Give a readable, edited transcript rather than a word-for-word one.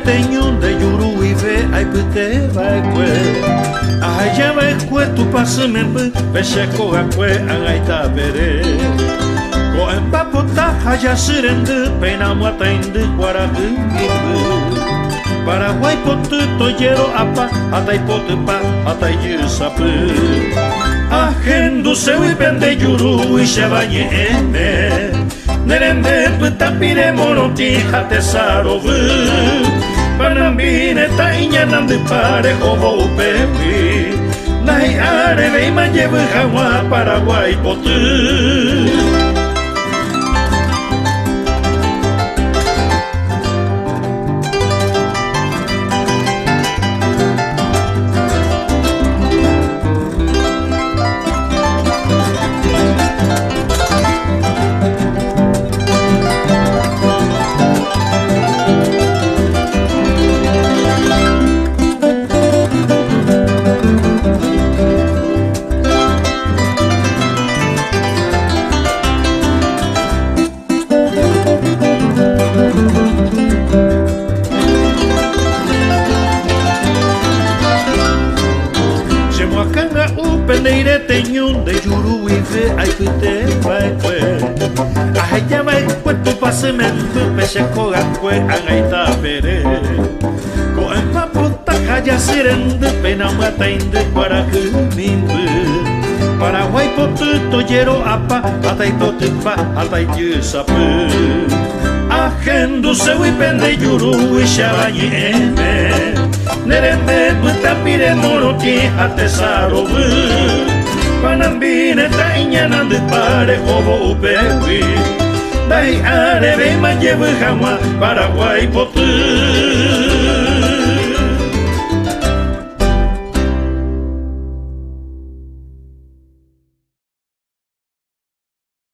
teñón de yuru y ve ay pute vai kwe ay ya vai kwe tu pase me pe sheko ga kwe angaita bere ko empapota haya sirende pena muata inde guaragu Paraguay potu toyero apa atai potu pa atai yusapu Ahendu sewi pende yuru y shebanye eme Nerende putapire monoti hate sarovu Panambine tainya nandi pare hobo upewi Nai are veima llevu jawa Paraguay potu Peneire teñón de yuru y fe ay pute vai kwe ay ya vai kwe tu pase me peche koga kwe angaita pere ko empapota kaya sirende pena mata inde para que mimbe Paraguay potu toyero apa atai potu pa atai yusapu Ahendu sewi pende yuru y shabañi eme Nerende putapire moroti hate sarovu Panambine tainya nandi pare hobo upewi Dai are veima llevu jama Paraguay potu